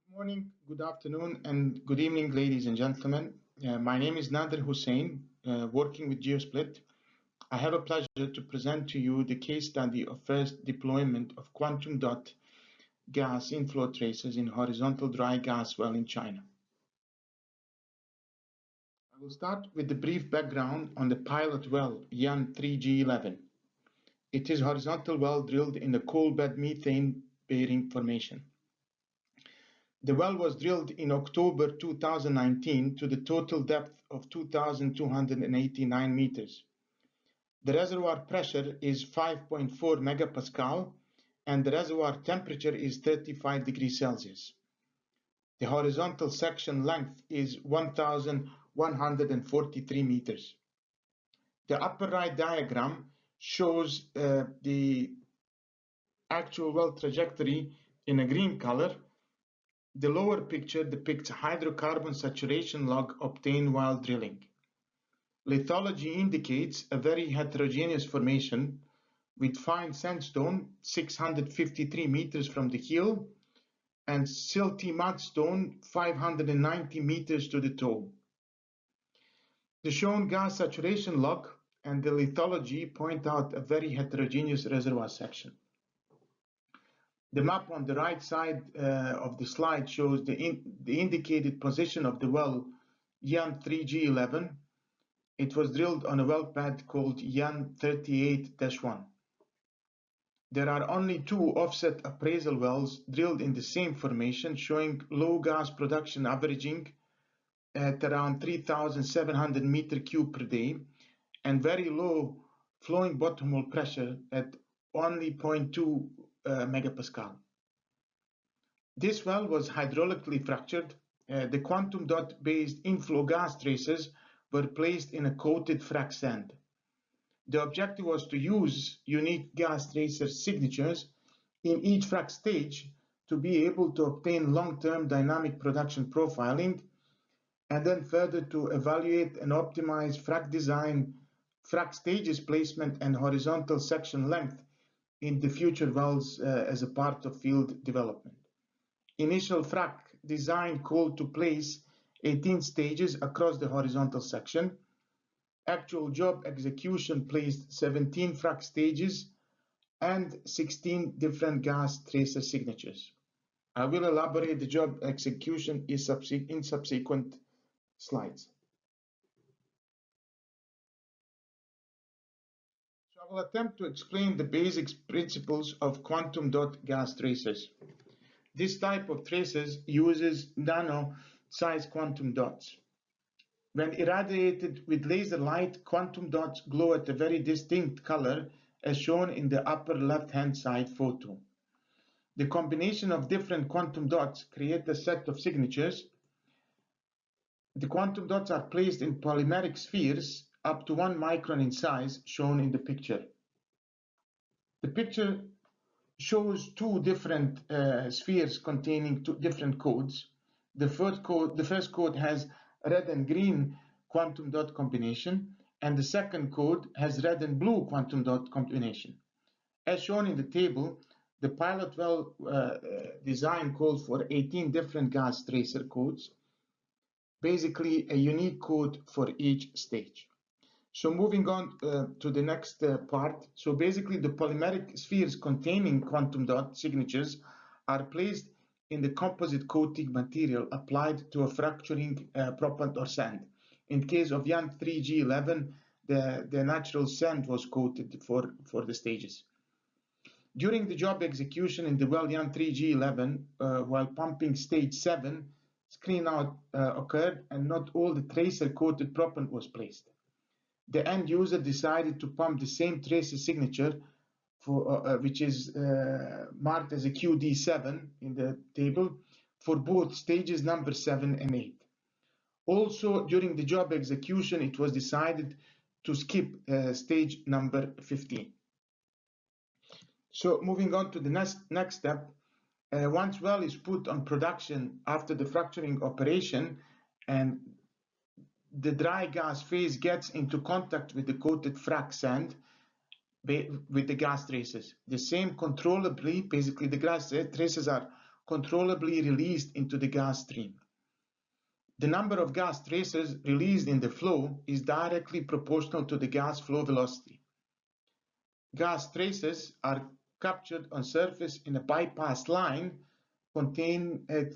Good morning, good afternoon, and good evening, ladies and gentlemen. My name is Nadir Husein, working with GeoSplit. I have a pleasure to present to you the case study of first deployment of quantum dot gas inflow tracers in horizontal dry gas well in China. I will start with the brief background on the pilot well Yan 3G11. It is a horizontal well drilled in the coal bed methane bearing formation. The well was drilled in October 2019 to the total depth of 2,289 meters. The reservoir pressure is 5.4 megapascal and the reservoir temperature is 35 degrees Celsius. The horizontal section length is 1,143 meters. The upper right diagram shows the actual well trajectory in a green color. The lower picture depicts hydrocarbon saturation log obtained while drilling. Lithology indicates a very heterogeneous formation with fine sandstone 653 meters from the keel and silty mudstone 590 meters to the toe. The shown gas saturation log and the lithology point out a very heterogeneous reservoir section. The map on the right side of the slide shows the indicated position of the well Yan 3G11. It was drilled on a well pad called Yan 38-1. There are only two offset appraisal wells drilled in the same formation showing low gas production averaging at around 3,700 meter cube per day and very low flowing bottom hole pressure at only 0.2 megapascal. This well was hydraulically fractured. The quantum dot based inflow gas tracers were placed in a coated frac sand. The objective was to use unique gas tracer signatures in each frac stage to be able to obtain long-term dynamic production profiling and then further to evaluate and optimize frac design, frac stages placement and horizontal section length in the future wells as a part of field development. Initial frac design called to place 18 stages across the horizontal section. Actual job execution placed 17 frac stages and 16 different gas tracer signatures. I will elaborate the job execution in subsequent slides. So I will attempt to explain the basic principles of quantum dot gas tracers. This type of tracers uses nano-sized quantum dots. When irradiated with laser light, quantum dots glow at a very distinct color as shown in the upper left-hand side photo. The combination of different quantum dots create a set of signatures. The quantum dots are placed in polymeric spheres up to 1 micron in size shown in the picture. The picture shows two different spheres containing two different codes. The first code has red and green quantum dot combination, and the second code has red and blue quantum dot combination. As shown in the table, the pilot well design calls for 18 different gas tracer codes, basically a unique code for each stage. So moving on to the next part. So basically the polymeric spheres containing quantum dot signatures are placed in the composite coating material applied to a fracturing propellant or sand. In case of Yan 3G11, the natural sand was coated for the stages. During the job execution in the well Yan 3G11, while pumping stage 7, screen out occurred and not all the tracer coated propellant was placed. The end user decided to pump the same tracer signature for, which is marked as a QD7 in the table for both stages number 7 and 8. Also, during the job execution, it was decided to skip stage number 15. So moving on to the next step, once well is put on production after the fracturing operation and the dry gas phase gets into contact with the coated frac sand with the gas tracers. The same controllably, basically the gas tracers are controllably released into the gas stream. The number of gas traces released in the flow is directly proportional to the gas flow velocity. Gas traces are captured on surface in a bypass line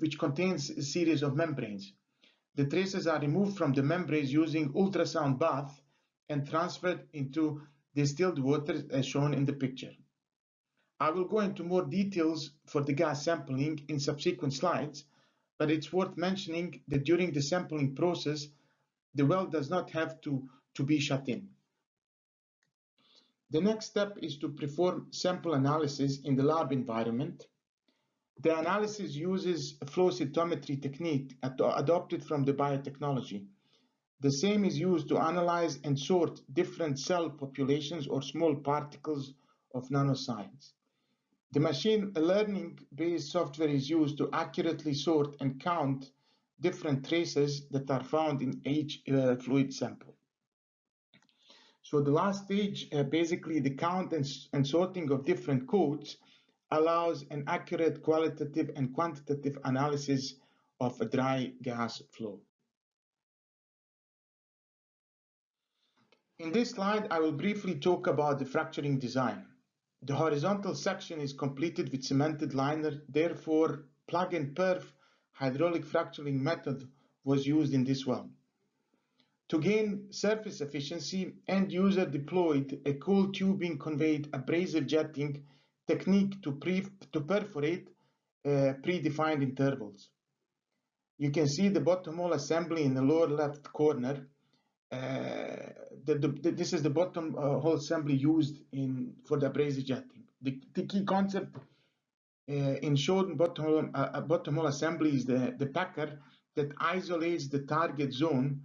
which contains a series of membranes. The traces are removed from the membranes using ultrasound bath and transferred into distilled water as shown in the picture. I will go into more details for the gas sampling in subsequent slides, but it's worth mentioning that during the sampling process, the well does not have to be shut in. The next step is to perform sample analysis in the lab environment. The analysis uses a flow cytometry technique adopted from the biotechnology. The same is used to analyze and sort different cell populations or small particles of nanoscience. The machine learning-based software is used to accurately sort and count different traces that are found in each fluid sample. So the last stage, basically the count and sorting of different codes, allows an accurate qualitative and quantitative analysis of a dry gas flow. In this slide, I will briefly talk about the fracturing design. The horizontal section is completed with cemented liner, therefore plug and perf hydraulic fracturing method was used in this well. To gain surface efficiency, end user deployed a cold tubing conveyed abrasive jetting technique to perforate predefined intervals. You can see the bottom hole assembly in the lower left corner. This is the bottom hole assembly used for the abrasive jetting. The key concept in shown bottom hole assembly is the packer that isolates the target zone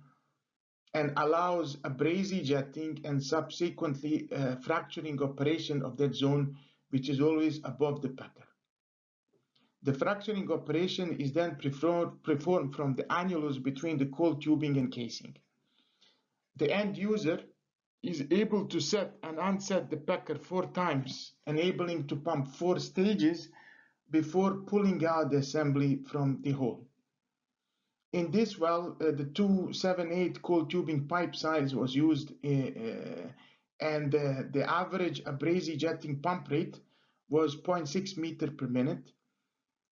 and allows abrasive jetting and subsequently fracturing operation of that zone, which is always above the packer. The fracturing operation is then performed from the annulus between the cold tubing and casing. The end user is able to set and unset the packer 4 times, enabling to pump 4 stages before pulling out the assembly from the hole. In this well, the 278 cold tubing pipe size was used, and the average abrasive jetting pump rate was 0.6 meter per minute,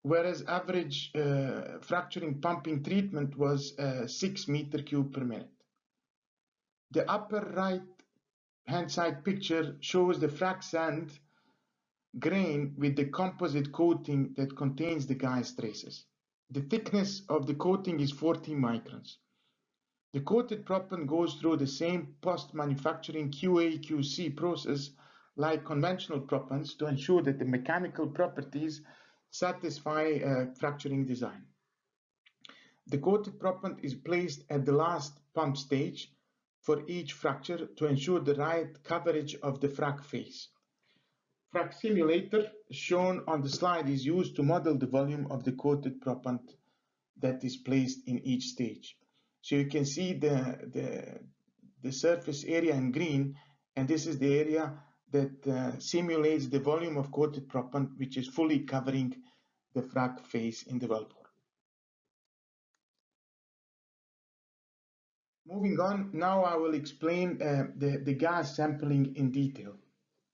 whereas average fracturing pumping treatment was 6 meter cube per minute. The upper right hand side picture shows the frac sand grain with the composite coating that contains the gas traces. The thickness of the coating is 14 microns. The coated proppant goes through the same post-manufacturing QA/QC process like conventional proppants to ensure that the mechanical properties satisfy fracturing design. The coated proppant is placed at the last pump stage for each fracture to ensure the right coverage of the frac face. Frac simulator shown on the slide is used to model the volume of the coated proppant that is placed in each stage. So you can see the surface area in green, and this is the area that simulates the volume of coated proppant, which is fully covering the frac face in the wellbore. Moving on, now I will explain the gas sampling in detail.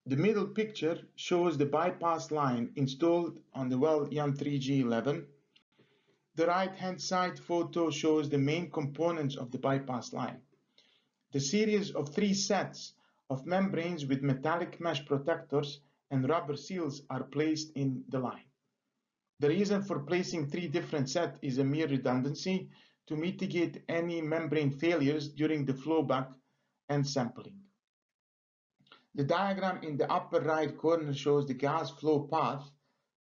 The middle picture shows the bypass line installed on the well YAM 3G11. The right-hand side photo shows the main components of the bypass line. The series of 3 sets of membranes with metallic mesh protectors and rubber seals are placed in the line. The reason for placing 3 different sets is a mere redundancy to mitigate any membrane failures during the flowback and sampling. The diagram in the upper right corner shows the gas flow path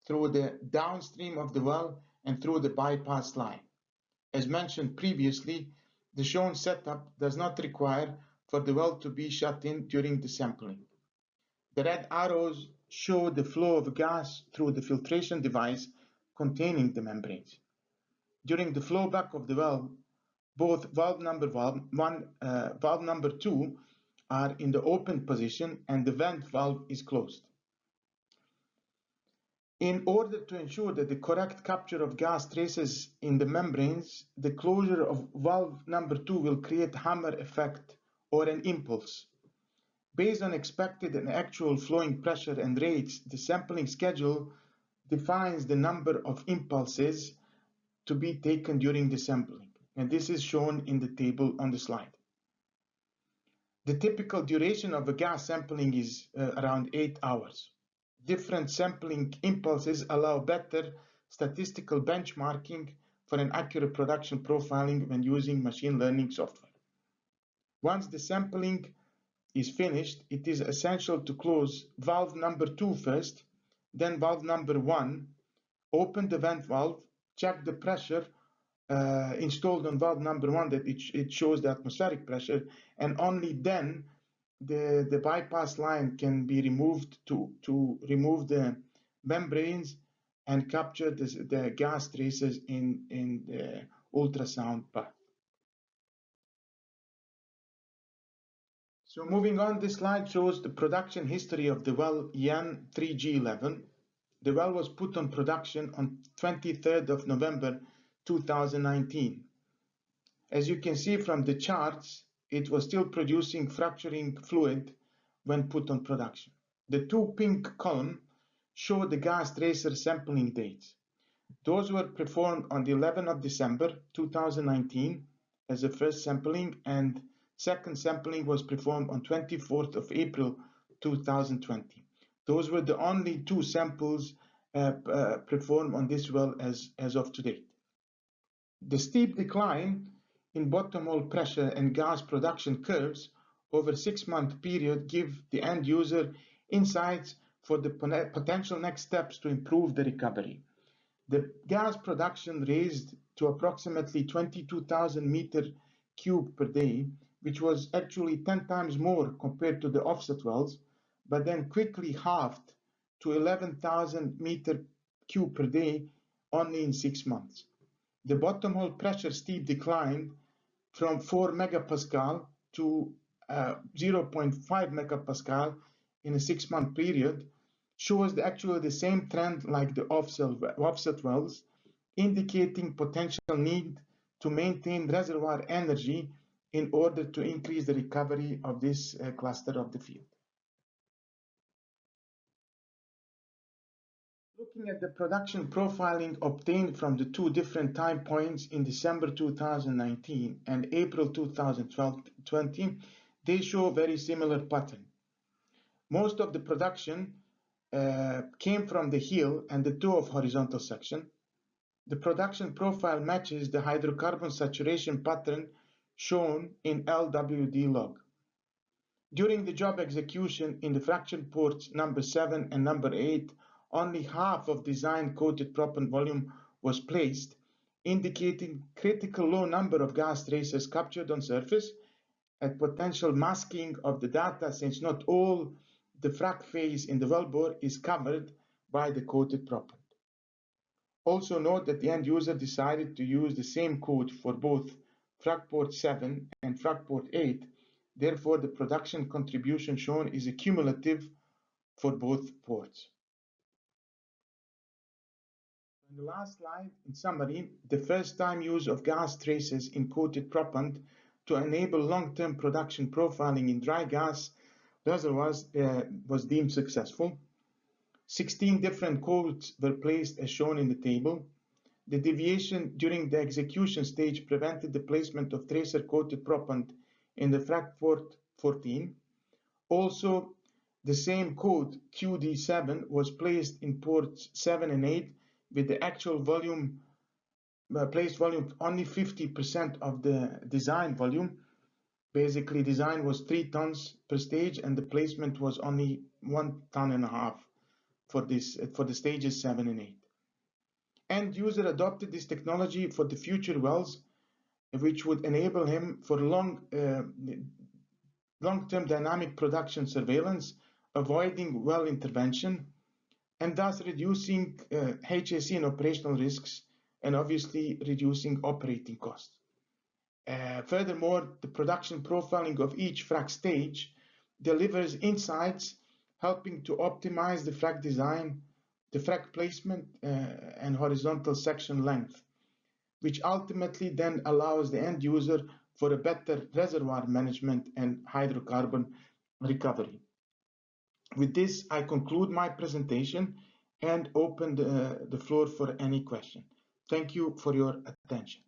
through the downstream of the well and through the bypass line. As mentioned previously, the shown setup does not require for the well to be shut in during the sampling. The red arrows show the flow of gas through the filtration device containing the membranes. During the flowback of the well, both valve number 2 are in the open position and the vent valve is closed. In order to ensure that the correct capture of gas traces in the membranes, the closure of valve number 2 will create hammer effect or an impulse. Based on expected and actual flowing pressure and rates, the sampling schedule defines the number of impulses to be taken during the sampling, and this is shown in the table on the slide. The typical duration of a gas sampling is around 8 hours. Different sampling impulses allow better statistical benchmarking for an accurate production profiling when using machine learning software. Once the sampling is finished, it is essential to close valve number 2 first, then valve number 1, open the vent valve, check the pressure installed on valve number 1 that it shows the atmospheric pressure, and only then the bypass line can be removed to remove the membranes and capture the gas traces in the ultrasound path. So moving on, this slide shows the production history of the well Yan 3G11. The well was put on production on 23rd of November 2019. As you can see from the charts, it was still producing fracturing fluid when put on production. The two pink columns show the gas tracer sampling dates. Those were performed on the 11th of December 2019 as the first sampling, and second sampling was performed on 24th of April 2020. Those were the only two samples performed on this well as of today. The steep decline in bottom hole pressure and gas production curves over a 6-month period give the end user insights for the potential next steps to improve the recovery. The gas production raised to approximately 22,000 meter cube per day, which was actually 10 times more compared to the offset wells, but then quickly halved to 11,000 meter cube per day only in 6 months. The bottom hole pressure steep declined from 4 megapascal to 0.5 megapascal in a 6-month period, shows actually the same trend like the offset wells, indicating potential need to maintain reservoir energy in order to increase the recovery of this cluster of the field. Looking at the production profiling obtained from the two different time points in December 2019 and April 2020, they show a very similar pattern. Most of the production came from the heel and the toe of horizontal section. The production profile matches the hydrocarbon saturation pattern shown in LWD log. During the job execution in the fraction ports number 7 and number 8, only half of design coated proppant volume was placed, indicating critical low number of gas traces captured on surface and potential masking of the data, since not all the frac phase in the wellbore is covered by the coated proppant. Also note that the end user decided to use the same code for both frac port 7 and frac port 8. Therefore, the production contribution shown is cumulative for both ports. In the last slide, in summary, the first time use of gas traces in coated proppant to enable long-term production profiling in dry gas reservoirs was deemed successful. 16 different codes were placed as shown in the table. The deviation during the execution stage prevented the placement of tracer coated proppant in the frac port 14. Also, the same code QD7 was placed in ports 7 and 8 with the actual volume, placed volume only 50% of the design volume. Basically, design was 3 tons per stage and the placement was only 1.5 tons for the stages 7 and 8. End user adopted this technology for the future wells, which would enable him for long-term dynamic production surveillance, avoiding well intervention, and thus reducing HSE and operational risks, and obviously reducing operating costs. Furthermore, the production profiling of each frac stage delivers insights helping to optimize the frac design the frac placement and horizontal section length, which ultimately then allows the end user for a better reservoir management and hydrocarbon recovery. With this, I conclude my presentation and open the floor for any question. Thank you for your attention.